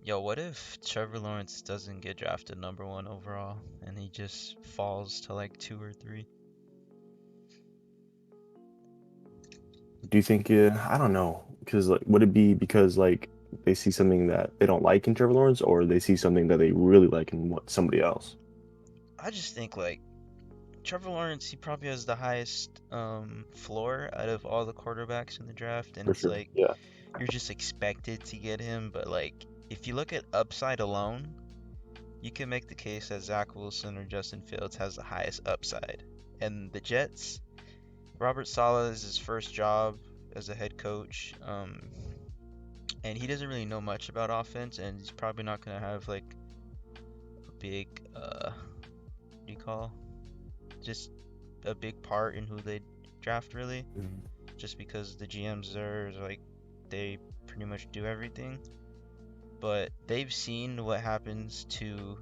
Yo, what if Trevor Lawrence doesn't get drafted number one overall and he just falls to like two or three? Do you think? I don't know, because like, would it be because like they see something that they don't like in Trevor Lawrence, or they see something that they really like in somebody else? I just think like Trevor Lawrence, he probably has the highest floor out of all the quarterbacks in the draft, and For it's sure. like Yeah. you're just expected to get him, but like if you look at upside alone, you can make the case that Zach Wilson or Justin Fields has the highest upside. And the Jets, Robert Saleh is his first job as a head coach. And he doesn't really know much about offense, and he's probably not gonna have like a big what do you call just a big part in who they draft really, Mhm. just because the GMs are like they pretty much do everything. But they've seen what happens to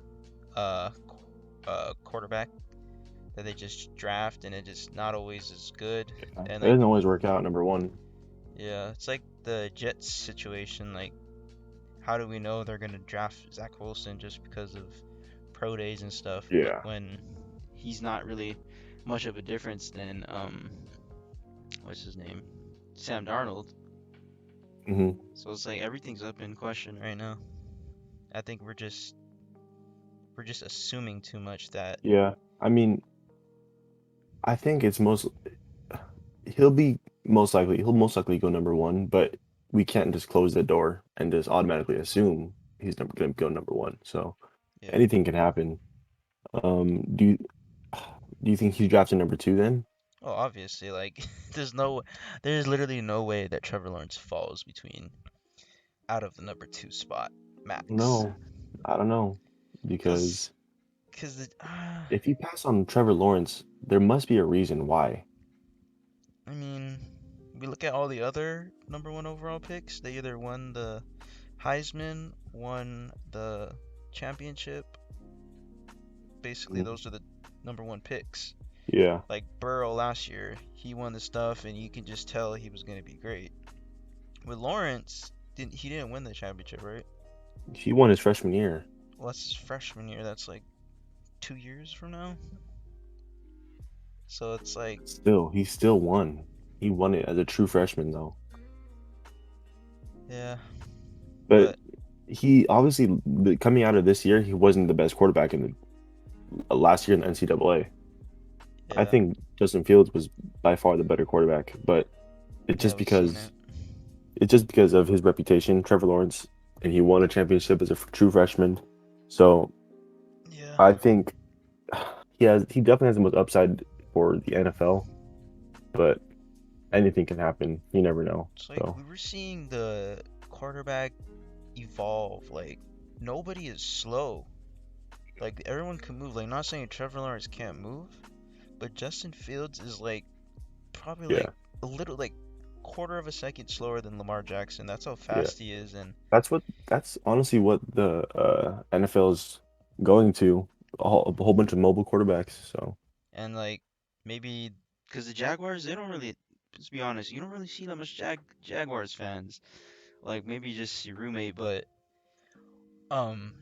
uh quarterback that they just draft, and it just not always is good. Yeah. And It like doesn't always work out, number one. yeah, it's like the Jets situation. Like, how do we know they're gonna draft Zach Wilson just because of pro days and stuff, but Yeah. when he's not really much of a difference than what's his name? Sam Darnold. hmm So it's like everything's up in question right now. I think we're just assuming too much that Yeah. I mean, I think it's most he'll be he'll most likely go number one, but we can't just close the door and just automatically assume he's never going to go number one. So yeah. anything can happen. Do you do you think he's drafted number two then? Well, obviously, like there's literally no way that Trevor Lawrence falls between out of the number two spot max. No, I don't know, Cause, because cause if you pass on Trevor Lawrence, there must be a reason why. I mean, we look at all the other number one overall picks. They either won the Heisman, won the championship. Basically, Mhm. those are the number one picks. Yeah, Like Burrow last year, he won the stuff, and you can just tell he was going to be great. With Lawrence, he didn't win the championship, right? he won his freshman year. Well, that's his freshman year. That's like 2 years from now. So it's like, Still, he still won. He won it as a true freshman though. yeah, But but he obviously coming out of this year, he wasn't the best quarterback in the last year in the NCAA. I yeah, think Justin Fields was by far the better quarterback, but it's yeah, just we've seen because it. it's just because of his reputation, Trevor Lawrence, and he won a championship as a true freshman. So Yeah. I think he definitely has the most upside for the NFL, but anything can happen. You never know. It's like So we were seeing the quarterback evolve. Like nobody is slow. Like everyone can move. Like not saying Trevor Lawrence can't move, but Justin Fields is like probably like yeah, a little like quarter of a second slower than Lamar Jackson. That's how yeah. fast he is, That's honestly what the NFL is going to a whole bunch of mobile quarterbacks. So and like maybe because the Jaguars they don't really. Let's be honest, you don't really see that much Jaguars fans. Like maybe just your roommate, but um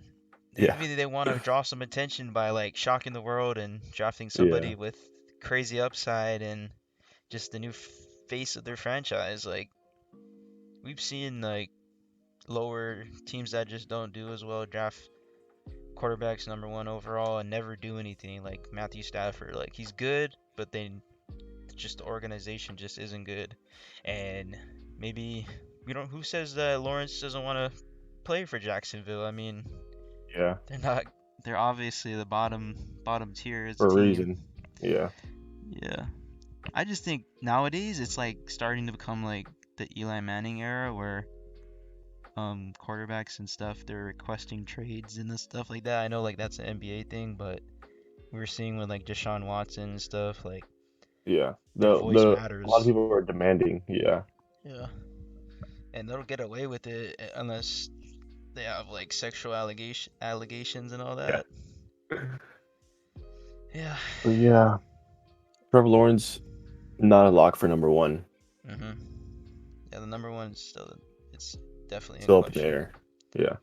yeah, maybe they want to draw some attention by like shocking the world and drafting yeah, somebody with crazy upside and just the new face of their franchise. Like we've seen like lower teams that just don't do as well draft quarterbacks number one overall and never do anything. Like Matthew Stafford, like he's good, but then just the organization just isn't good. And maybe we don't. Who says that Lawrence doesn't want to play for Jacksonville? I mean, yeah, they're not. They're obviously the bottom tier as a for a team. reason. Yeah, Yeah. I just think nowadays it's like starting to become like the Eli Manning era where quarterbacks and stuff they're requesting trades and the stuff like that. I know like that's an NBA thing, but we were seeing with like Deshaun Watson and stuff like yeah. their voice A lot of matters. people are demanding. Yeah, Yeah. And they'll get away with it unless they have like sexual allegations and all yeah. that. Yeah. But yeah, Trevor Lawrence not a lock for number one. Mhm. Yeah, the number one is still it's definitely in Still up in the question. air. Yeah.